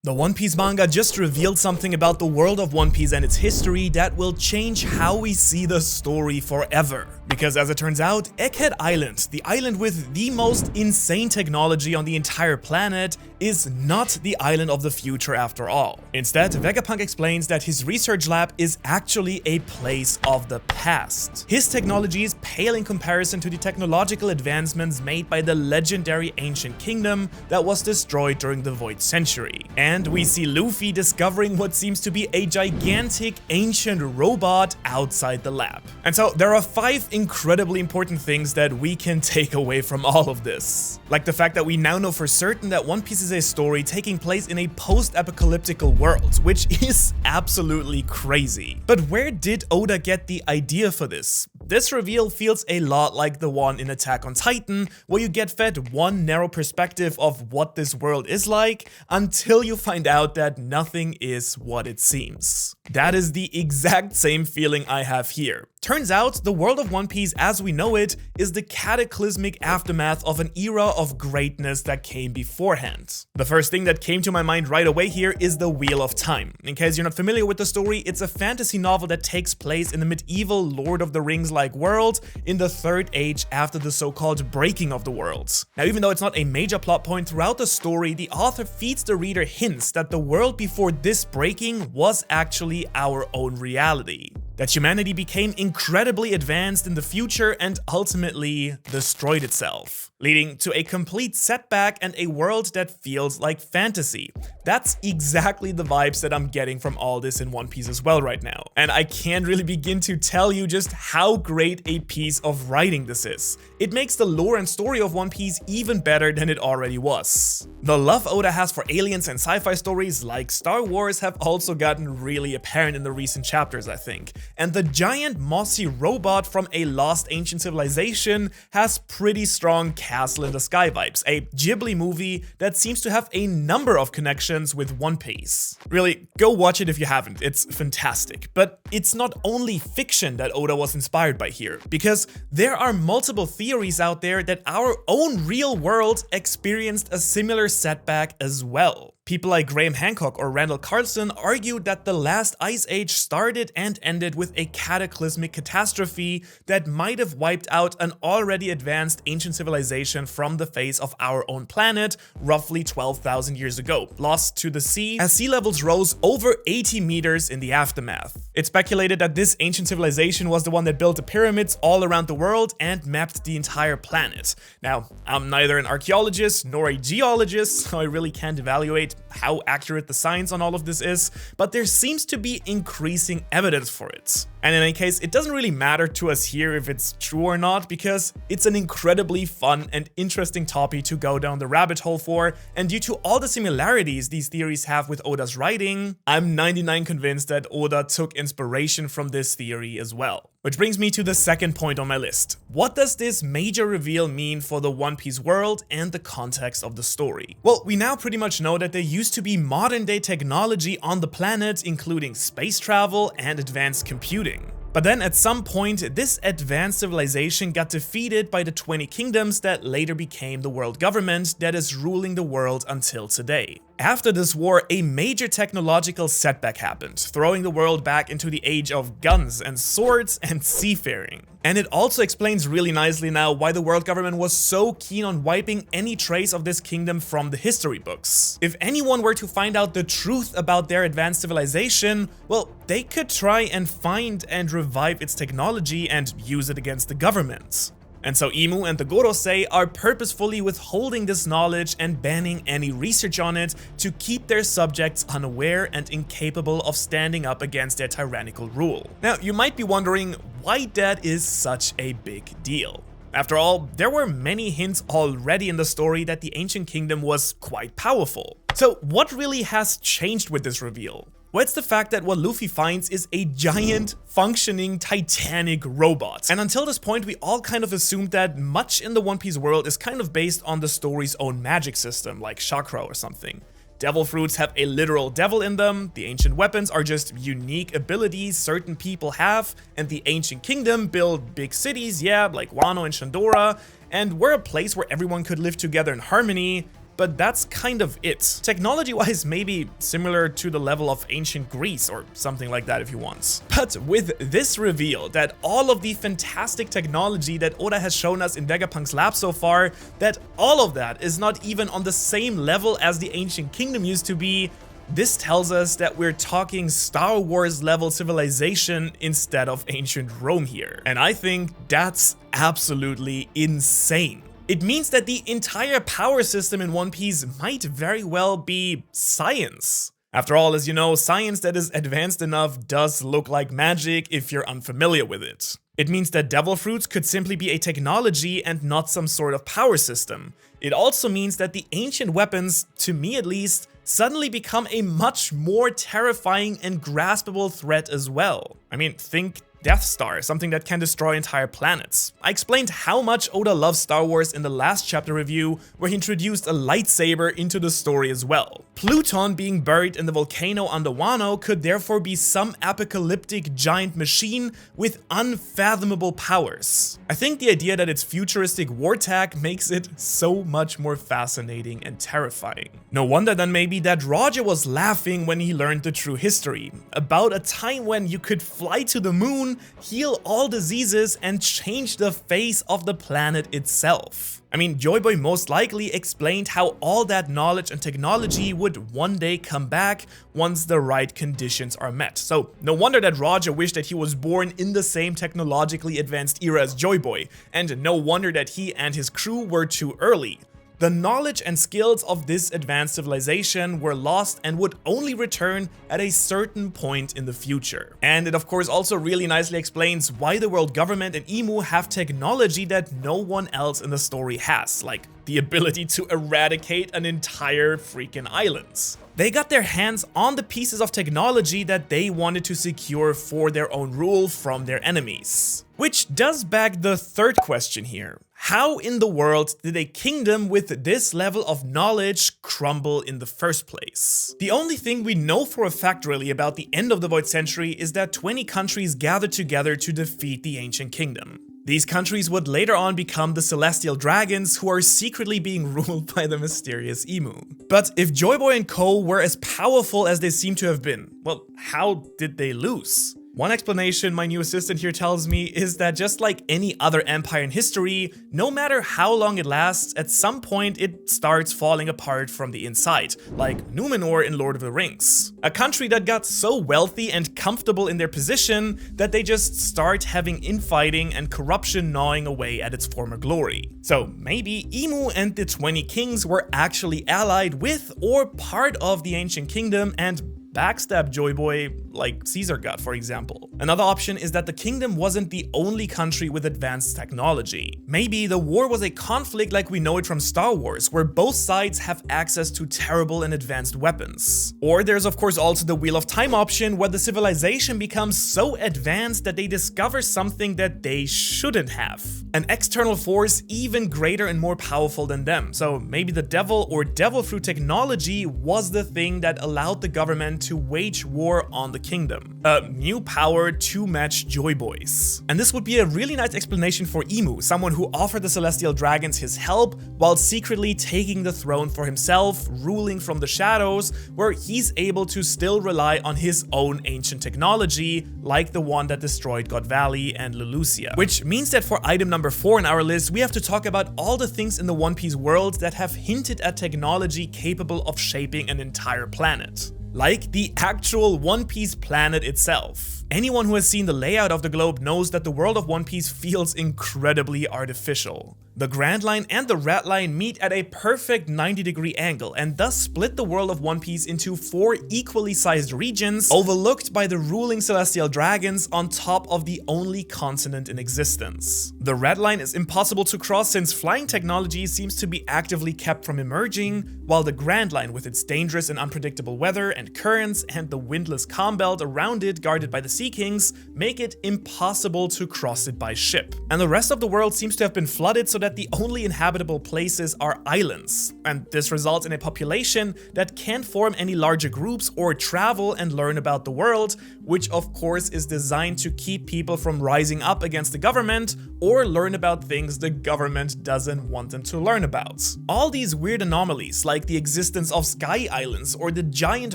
The One Piece manga just revealed something about the world of One Piece and its history that will change how we see the story forever. Because as it turns out, Egghead Island, the island with the most insane technology on the entire planet, is not the island of the future after all. Instead, Vegapunk explains that his research lab is actually a place of the past. His technologies pale in comparison to the technological advancements made by the legendary ancient kingdom that was destroyed during the Void Century. And we see Luffy discovering what seems to be a gigantic ancient robot outside the lab. And so there are 5 incredibly important things that we can take away from all of this. Like the fact that we now know for certain that One Piece is a story taking place in a post-apocalyptical world, which is absolutely crazy. But where did Oda get the idea for this? This reveal feels a lot like the one in Attack on Titan, where you get fed one narrow perspective of what this world is like until you find out that nothing is what it seems. That is the exact same feeling I have here. Turns out, the world of One Piece as we know it is the cataclysmic aftermath of an era of greatness that came beforehand. The first thing that came to my mind right away here is the Wheel of Time. In case you're not familiar with the story, it's a fantasy novel that takes place in the medieval Lord of the Rings-like world in the Third Age after the so-called breaking of the worlds. Now, even though it's not a major plot point throughout the story, the author feeds the reader hints that the world before this breaking was actually our own reality. That humanity became incredibly advanced in the future and ultimately destroyed itself, leading to a complete setback and a world that feels like fantasy. That's exactly the vibes that I'm getting from all this in One Piece as well right now. And I can't really begin to tell you just how great a piece of writing this is. It makes the lore and story of One Piece even better than it already was. The love Oda has for aliens and sci-fi stories like Star Wars have also gotten really apparent in the recent chapters, I think. And the giant mossy robot from a lost ancient civilization has pretty strong Castle in the Sky vibes, a Ghibli movie that seems to have a number of connections with One Piece. Really, go watch it if you haven't, it's fantastic. But it's not only fiction that Oda was inspired by here, because there are multiple theories out there that our own real world experienced a similar setback as well. People like Graham Hancock or Randall Carlson argued that the last ice age started and ended with a cataclysmic catastrophe that might have wiped out an already advanced ancient civilization from the face of our own planet roughly 12,000 years ago, lost to the sea as sea levels rose over 80 meters in the aftermath. It's speculated that this ancient civilization was the one that built the pyramids all around the world and mapped the entire planet. Now, I'm neither an archaeologist nor a geologist, so I really can't evaluate how accurate the science on all of this is, but there seems to be increasing evidence for it. And in any case, it doesn't really matter to us here if it's true or not, because it's an incredibly fun and interesting topic to go down the rabbit hole for, and due to all the similarities these theories have with Oda's writing, I'm 99% convinced that Oda took inspiration from this theory as well. Which brings me to the second point on my list. What does this major reveal mean for the One Piece world and the context of the story? Well, we now pretty much know that there used to be modern day technology on the planet, including space travel and advanced computing. But then at some point, this advanced civilization got defeated by the 20 kingdoms that later became the world government that is ruling the world until today. After this war, a major technological setback happened, throwing the world back into the age of guns and swords and seafaring. And it also explains really nicely now why the world government was so keen on wiping any trace of this kingdom from the history books. If anyone were to find out the truth about their advanced civilization, well, they could try and find and revive its technology and use it against the government. And so Imu and the Gorosei are purposefully withholding this knowledge and banning any research on it to keep their subjects unaware and incapable of standing up against their tyrannical rule. Now, you might be wondering why that is such a big deal. After all, there were many hints already in the story that the ancient kingdom was quite powerful. So what really has changed with this reveal? Well, it's the fact that what Luffy finds is a giant, functioning, titanic robot. And until this point, we all kind of assumed that much in the One Piece world is kind of based on the story's own magic system, like chakra or something. Devil fruits have a literal devil in them, the ancient weapons are just unique abilities certain people have, and the ancient kingdom built big cities, yeah, like Wano and Shandora, and we're a place where everyone could live together in harmony. but that's kind of it. Technology-wise, maybe similar to the level of ancient Greece or something like that if you want. But with this reveal that all of the fantastic technology that Oda has shown us in Vegapunk's lab so far, that all of that is not even on the same level as the ancient kingdom used to be, this tells us that we're talking Star Wars level civilization instead of ancient Rome here. And I think that's absolutely insane. It means that the entire power system in One Piece might very well be science. After all, as you know, science that is advanced enough does look like magic if you're unfamiliar with it. It means that devil fruits could simply be a technology and not some sort of power system. It also means that the ancient weapons, to me at least, suddenly become a much more terrifying and graspable threat as well. I mean, think Death Star, something that can destroy entire planets. I explained how much Oda loves Star Wars in the last chapter review, where he introduced a lightsaber into the story as well. Pluton being buried in the volcano under Wano could therefore be some apocalyptic giant machine with unfathomable powers. I think the idea that it's futuristic war tech makes it so much more fascinating and terrifying. No wonder then maybe that Roger was laughing when he learned the true history, about a time when you could fly to the moon, heal all diseases, and change the face of the planet itself. I mean, Joy Boy most likely explained how all that knowledge and technology would one day come back once the right conditions are met. So no wonder that Roger wished that he was born in the same technologically advanced era as Joy Boy, and no wonder that he and his crew were too early. The knowledge and skills of this advanced civilization were lost and would only return at a certain point in the future. And it of course also really nicely explains why the world government and Imu have technology that no one else in the story has, like the ability to eradicate an entire freaking island. They got their hands on the pieces of technology that they wanted to secure for their own rule from their enemies. Which does beg the third question here. How in the world did a kingdom with this level of knowledge crumble in the first place? The only thing we know for a fact really about the end of the Void Century is that 20 countries gathered together to defeat the ancient kingdom. These countries would later on become the Celestial Dragons, who are secretly being ruled by the mysterious Imu. But if Joy Boy and Co were as powerful as they seem to have been, well, how did they lose? One explanation my new assistant here tells me is that just like any other empire in history, no matter how long it lasts, at some point it starts falling apart from the inside, like Numenor in Lord of the Rings. A country that got so wealthy and comfortable in their position that they just start having infighting and corruption gnawing away at its former glory. So maybe Imu and the 20 kings were actually allied with or part of the ancient kingdom and backstab Joy Boy like Caesar got, for example. Another option is that the kingdom wasn't the only country with advanced technology. Maybe the war was a conflict like we know it from Star Wars, where both sides have access to terrible and advanced weapons. Or there's of course also the Wheel of Time option, where the civilization becomes so advanced that they discover something that they shouldn't have. An external force even greater and more powerful than them. So maybe the devil or devil fruit technology was the thing that allowed the government to wage war on the kingdom. A new power to match Joy Boy's. And this would be a really nice explanation for Imu, someone who offered the Celestial Dragons his help while secretly taking the throne for himself, ruling from the shadows, where he's able to still rely on his own ancient technology, like the one that destroyed God Valley and Lulusia. Which means that for item number 4 in our list, we have to talk about all the things in the One Piece world that have hinted at technology capable of shaping an entire planet. Like the actual One Piece planet itself. Anyone who has seen the layout of the globe knows that the world of One Piece feels incredibly artificial. The Grand Line and the Red Line meet at a perfect 90-degree angle and thus split the world of One Piece into 4 equally sized regions overlooked by the ruling Celestial Dragons on top of the only continent in existence. The Red Line is impossible to cross since flying technology seems to be actively kept from emerging, while the Grand Line with its dangerous and unpredictable weather and currents and the windless calm belt around it guarded by the Sea Kings make it impossible to cross it by ship. And the rest of the world seems to have been flooded so that the only inhabitable places are islands. And this results in a population that can't form any larger groups or travel and learn about the world, which of course is designed to keep people from rising up against the government or learn about things the government doesn't want them to learn about. All these weird anomalies, like the existence of sky islands or the giant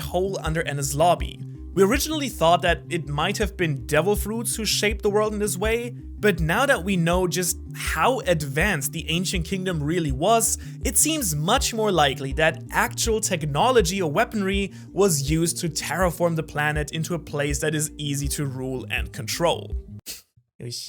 hole under Enies Lobby. We originally thought that it might have been devil fruits who shaped the world in this way, but now that we know just how advanced the ancient kingdom really was, it seems much more likely that actual technology or weaponry was used to terraform the planet into a place that is easy to rule and control.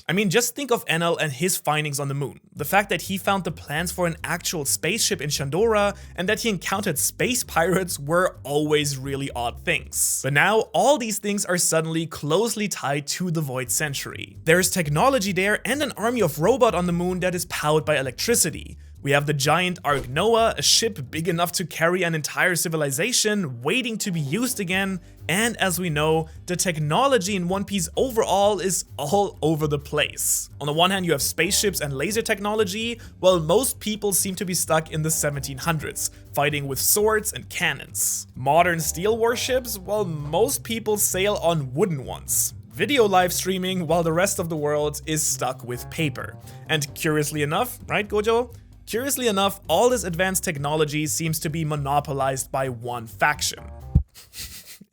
I mean, just think of Enel and his findings on the moon. The fact that he found the plans for an actual spaceship in Shandora and that he encountered space pirates were always really odd things. But now, all these things are suddenly closely tied to the Void Century. There's technology there and an army of robots on the moon that is powered by electricity. We have the giant Ark Noah, a ship big enough to carry an entire civilization, waiting to be used again, and as we know, the technology in One Piece overall is all over the place. On the one hand, you have spaceships and laser technology, while most people seem to be stuck in the 1700s, fighting with swords and cannons. Modern steel warships, while most people sail on wooden ones. Video live streaming, while the rest of the world is stuck with paper. And curiously enough, right, Gojo? Curiously enough, all this advanced technology seems to be monopolized by one faction.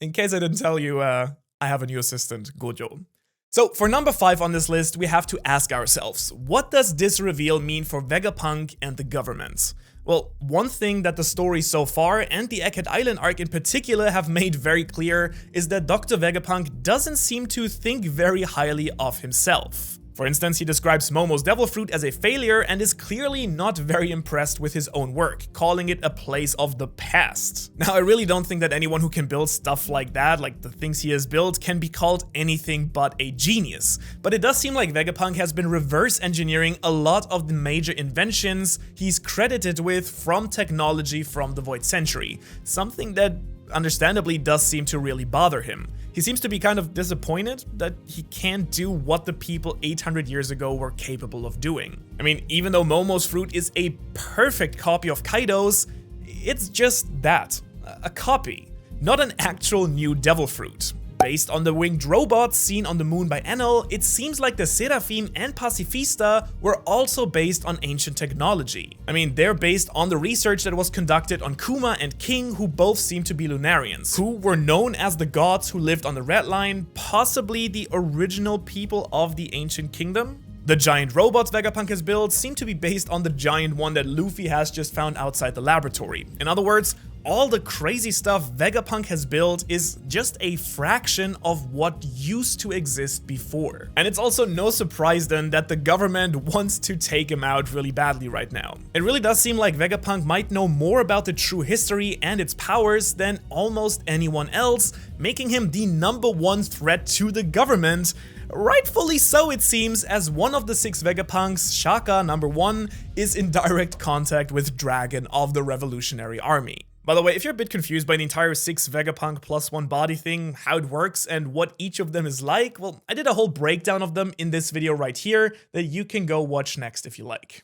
In case I didn't tell you, I have a new assistant, Gojo. So for number 5 on this list, we have to ask ourselves, what does this reveal mean for Vegapunk and the government? Well, one thing that the story so far, and the Egghead Island arc in particular, have made very clear is that Dr. Vegapunk doesn't seem to think very highly of himself. For instance, he describes Momo's devil fruit as a failure and is clearly not very impressed with his own work, calling it a place of the past. Now, I really don't think that anyone who can build stuff like that, like the things he has built, can be called anything but a genius. But it does seem like Vegapunk has been reverse engineering a lot of the major inventions he's credited with from technology from the Void Century, something that understandably does seem to really bother him. He seems to be kind of disappointed that he can't do what the people 800 years ago were capable of doing. I mean, even though Momo's fruit is a perfect copy of Kaido's, it's just that, a copy, not an actual new devil fruit. Based on the winged robots seen on the moon by Enel, it seems like the Seraphim and Pacifista were also based on ancient technology. I mean, they're based on the research that was conducted on Kuma and King, who both seem to be Lunarians, who were known as the gods who lived on the Red Line, possibly the original people of the ancient kingdom. The giant robots Vegapunk has built seem to be based on the giant one that Luffy has just found outside the laboratory. In other words, all the crazy stuff Vegapunk has built is just a fraction of what used to exist before. And it's also no surprise then that the government wants to take him out really badly right now. It really does seem like Vegapunk might know more about the true history and its powers than almost anyone else, making him the #1 threat to the government. Rightfully so, it seems, as one of the 6 Vegapunks, Shaka #1, is in direct contact with Dragon of the Revolutionary Army. By the way, if you're a bit confused by the entire 6 Vegapunk plus 1 body thing, how it works, and what each of them is like, well, I did a whole breakdown of them in this video right here that you can go watch next if you like.